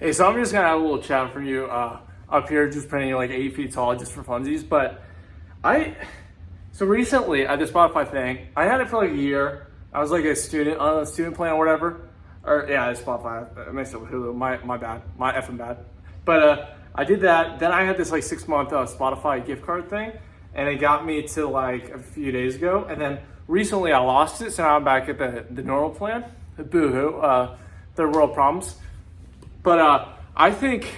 Hey, so I'm just gonna have a little chat for you up here, just pretending you're like 8 feet tall, just for funsies. But so recently at the Spotify thing, I had it for like a year. I was like a student on a student plan or whatever. Or yeah, it's Spotify. I mixed it with Hulu. My bad. My effing bad. But I did that. Then I had this like 6-month Spotify gift card thing, and it got me to like a few days ago. And then recently I lost it, so now I'm back at the normal plan. Boo-hoo. Third world problems. But I think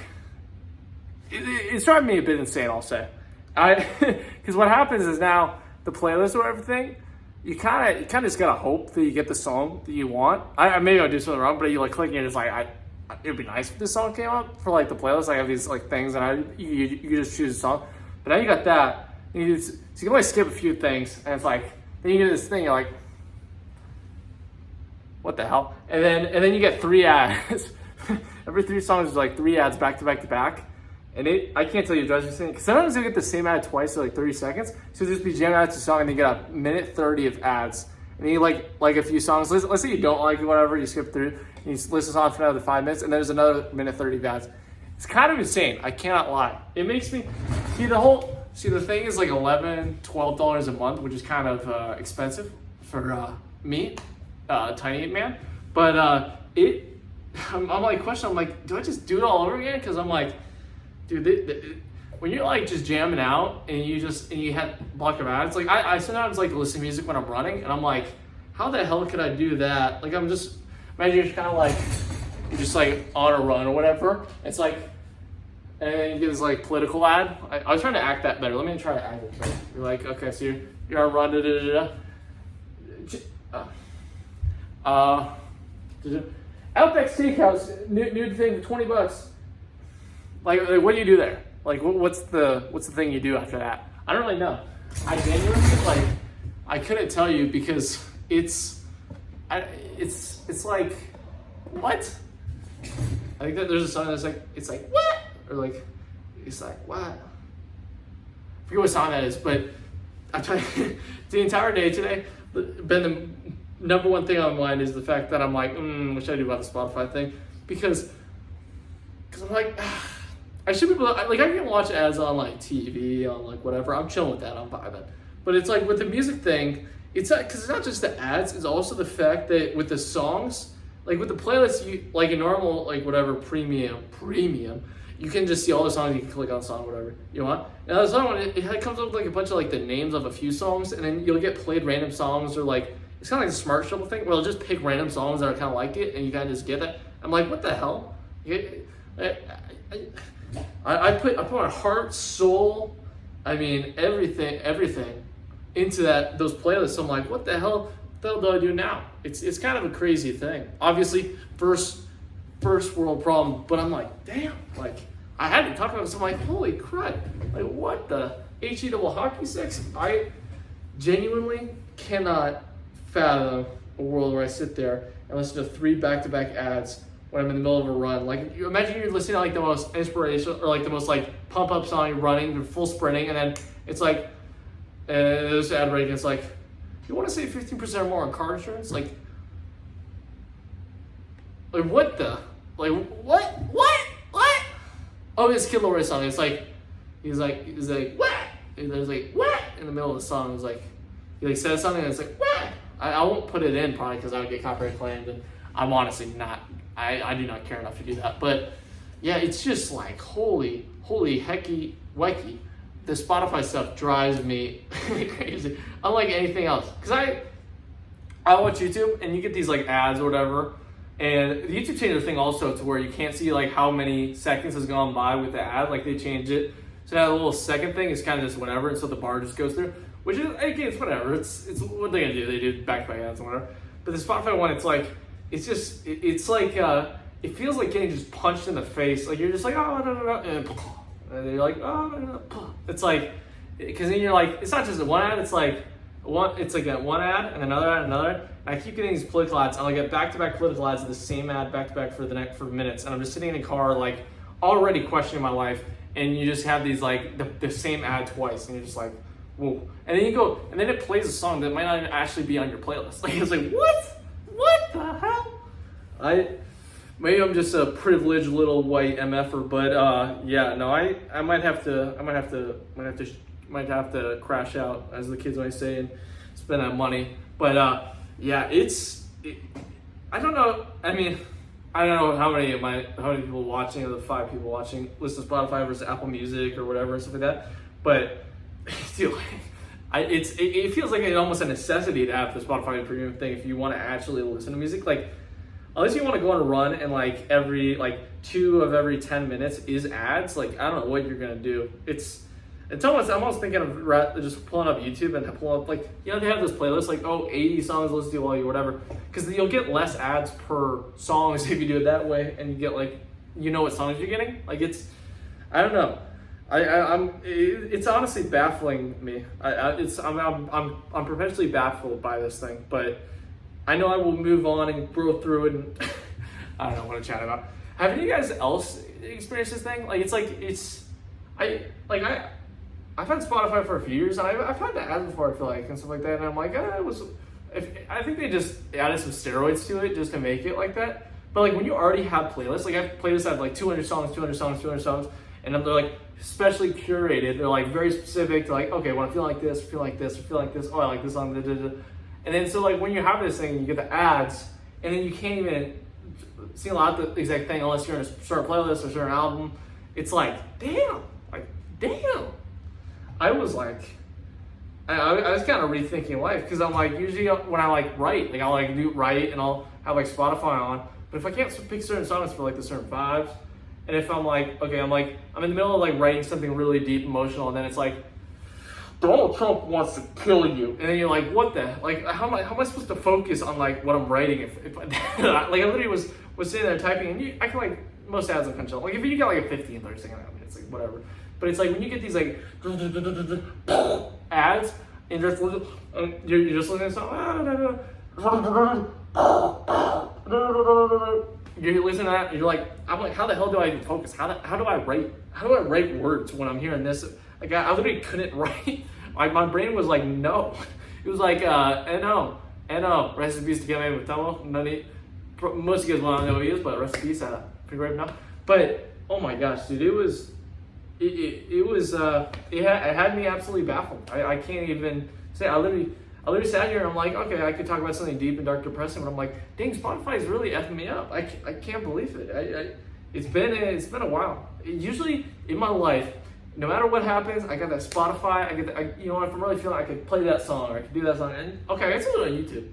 it's driving me a bit insane, I'll say. Because what happens is now the playlist or everything, you kind of just gotta hope that you get the song that you want. Maybe I'll do something wrong, but you like click and you're just like, it'd be nice if this song came out for like the playlist. I have these like things and you just choose a song. But now you got that, so you can only skip a few things, and it's like, then you get this thing, you're like, what the hell? And then you get 3 ads. Every 3 songs is like 3 ads back to back to back. And I can't tell you, it drives me insane. Because sometimes you get the same ad twice, so like 30 seconds. So just be jamming out to a song and then you get a minute 30 of ads. And then you like a few songs. Let's say you don't like it, whatever, you skip through. And you listen to song for another 5 minutes, and there's another minute 30 of ads. It's kind of insane. I cannot lie. It makes me, the thing is like $11, $12 a month, which is kind of expensive for me, tiny man. But I'm like questioning, I'm like, do I just do it all over again? Because I'm like, dude, when you're like just jamming out and you have block of ads, like I sometimes like listen to music when I'm running, and I'm like, how the hell could I do that? Like, I'm just, imagine you're kind of like, you're just like on a run or whatever. It's like, and then you get this like political ad. I was trying to act that better. Let me try to act it better. You're like, okay, so you're on a run, Outback Steakhouse, new thing for $20. Like, what do you do there? Like, what's the thing you do after that? I don't really know. I genuinely I couldn't tell you, because it's like, what? I think that there's a song that's like, it's like, what? Or like, it's like, what? I forget what song that is, but I tell you, the entire day today, been the number one thing on my mind is the fact that I'm like, what should I do about the Spotify thing? Because I'm like, I should be able to, like, I can watch ads on like TV, on like whatever. I'm chilling with that. I'm vibing. But it's like with the music thing, it's not, because it's not just the ads. It's also the fact that with the songs, like with the playlist, you like a normal like whatever premium, you can just see all the songs. You can click on a song, whatever you want. And the song, it comes up with like a bunch of like the names of a few songs, and then you'll get played random songs, or like, it's kind of like a smart shuffle thing where they'll just pick random songs that are kind of like it, and you kind of just get it. I'm like, what the hell? I put my heart, soul, I mean everything into those playlists. I'm like, what the hell do I do now? It's kind of a crazy thing. Obviously, first world problem, but I'm like, damn, like I had to talk about this. I'm like, holy crap, like what the HE double hockey sticks? I genuinely cannot fathom a world where I sit there and listen to 3 back-to-back ads when I'm in the middle of a run. Like, you imagine you're listening to like the most inspirational, or like the most like pump up song, you're running, you're full sprinting, and then it's like, this ad break, and it's like, you want to save 15% more on car insurance? Like what the, like what? Oh, this Kid Laroi song. It's like, he's like what? And there's like what in the middle of the song. It's like he like says something, and it's like what? I won't put it in probably because I would get copyright claimed, and I'm honestly not. I do not care enough to do that. But yeah, it's just like holy hecky wecky. The Spotify stuff drives me crazy. Unlike anything else, because I watch YouTube and you get these like ads or whatever, and the YouTube changed the thing also to where you can't see like how many seconds has gone by with the ad. Like they changed it, so now the little second thing is kind of just whatever, and so the bar just goes through. Which is, again, it's whatever. It's what they're gonna do. They do back-to-back ads and whatever. But the Spotify one, it's like, it's just, it's like, it feels like getting just punched in the face. Like you're just like, oh, no, and you're like, oh, no. It's like, because then you're like, it's not just a one ad. It's like that one ad and another ad, and another. And I keep getting these political ads. I'll get back-to-back political ads of the same ad back-to-back for minutes. And I'm just sitting in a car, like already questioning my life. And you just have these like the same ad twice, and you're just like, whoa. And then you go, and then it plays a song that might not even actually be on your playlist. Like, it's like, what the hell? maybe I'm just a privileged little white MFer, but yeah, no, I might have to crash out, as the kids might say, and spend that money. But yeah, I don't know. I mean, I don't know how many people watching, of the 5 people watching, listen to Spotify versus Apple Music or whatever and stuff like that. But dude, it feels like it's almost a necessity to have the Spotify Premium thing if you want to actually listen to music. Like, unless you want to go on a run and like every 2 of every 10 minutes is ads, like I don't know what you're gonna do. I'm almost thinking of just pulling up YouTube and pulling up, like, you know, they have this playlist like 80 songs to listen to while you whatever, because you'll get less ads per song if you do it that way, and you get like, you know what songs you're getting. Like, I don't know. It's honestly baffling me. I'm perpetually baffled by this thing, but I know I will move on and grow through it, and I don't know what to chat about. Have any of you guys else experienced this thing? I've had Spotify for a few years, and I've had the ads before, I feel like, and stuff like that, and I'm like, I think they just added some steroids to it just to make it like that. But like, when you already have playlists, like I have playlists that have like 200 songs, and they're like specially curated. They're like very specific to like, okay, when I feel like this, oh, I like this song, and then so like when you have this thing, you get the ads, and then you can't even single out the exact thing unless you're in a certain playlist or a certain album. It's like, damn. I was like, I was kind of rethinking life, because I'm like, usually when I like write, like I'll like do write and I'll have like Spotify on, but if I can't pick certain songs for like the certain vibes, and if I'm like, okay, I'm in the middle of like writing something really deep, emotional, and then it's like, Donald Trump wants to kill you, and then you're like, what the, like, how am I supposed to focus on like what I'm writing if like I literally was sitting there typing, and I can like, most ads will punch out, like if you got like a 15, 30 second, I mean, it's like whatever. But it's like when you get these like ads, and you're just listening to something, you're listening to that, and you're like, I'm like, how the hell do I even focus? How do I write words when I'm hearing this? Like I literally couldn't write. My brain was like, no. It was like N-O, rest in peace to Kevin with Tomo. Most of you guys won't know who he is, but rest in peace, pretty great now. But oh my gosh, dude, it had me absolutely baffled. I can't even say. I literally sat here and I'm like, okay, I could talk about something deep and dark, depressing, but I'm like, dang, Spotify is really effing me up. I can't believe it. It's been a while. Usually in my life, no matter what happens, I got that Spotify. You know, if I'm really feeling, I could play that song or I could do that song, and okay, I can do it on YouTube.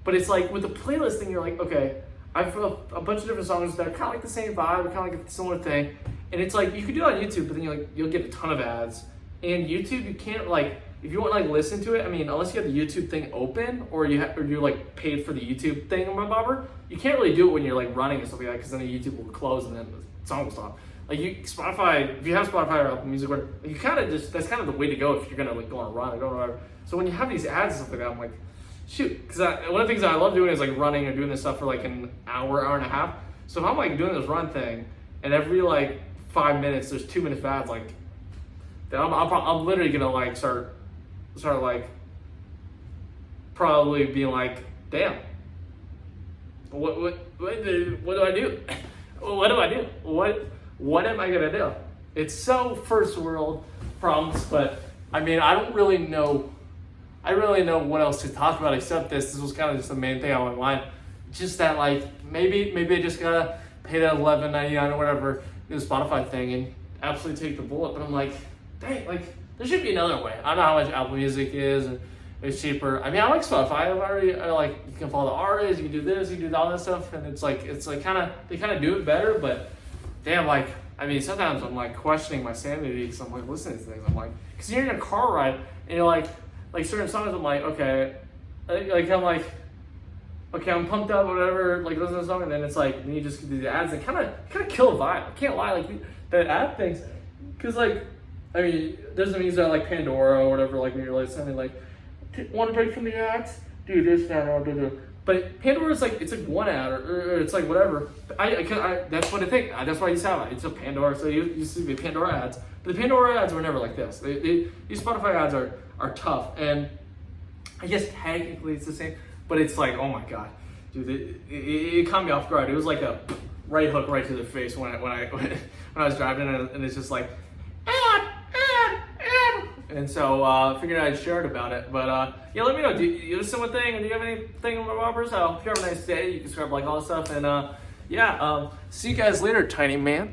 But it's like with the playlist thing, you're like, okay, I've a bunch of different songs that are kind of like the same vibe, kind of like a similar thing, and it's like you could do it on YouTube, but then you'll get a ton of ads. And YouTube, you can't like, if you want to like listen to it, I mean, unless you have the YouTube thing open or you're like paid for the YouTube thing or whatever, you can't really do it when you're like running and stuff like that, because then the YouTube will close and then the song will stop. Like Spotify, if you have Spotify or Apple Music, or you kind of that's kind of the way to go if you're gonna like go on a run or go on whatever. So when you have these ads and stuff like that, I'm like, shoot, because one of the things that I love doing is like running or doing this stuff for like an hour and a half. So if I'm like doing this run thing, and every like 5 minutes there's 2 minutes of ads, like, then I'm literally gonna like start like probably being like, damn, what do I do? What do I do? What am I gonna do? It's so first world problems, but I mean, I really know what else to talk about except this. This was kind of just the main thing on my mind. Just that like maybe I just gotta pay that $11.99 or whatever, do the Spotify thing and absolutely take the bullet. But I'm like, dang, like there should be another way. I don't know how much Apple Music is, and it's cheaper. I mean, I like Spotify. I like, you can follow the artists, you can do this, you can do all that stuff, and it's like kind of, they kind of do it better. But damn, like, I mean, sometimes I'm like questioning my sanity because I'm like listening to things. I'm like, because you're in a car ride and you're like certain songs. I'm like, okay, I'm like, okay, I'm pumped up, or whatever. Like listening to the song, and then it's like, then you just do the ads and kind of kill the vibe. I can't lie, like the ad things, because like, I mean, there's the means that like Pandora or whatever. Like when you're listening, like, want to break from the ads? Do this, that, or do. But Pandora is like, it's like one ad or it's like whatever. I that's what I think. That's why you have it. It's a Pandora, so you used to be Pandora ads. But the Pandora ads were never like this. These Spotify ads are tough, and I guess technically it's the same. But it's like, oh my god, dude, it caught me off guard. It was like a right hook right to the face when I was driving, and it's just like, and so I figured I'd share it about it. But yeah, let me know. Do you have someone thing, or do you have anything about Robbers? I hope you have a nice day. You can subscribe, like all that stuff, and yeah, see you guys later, tiny man.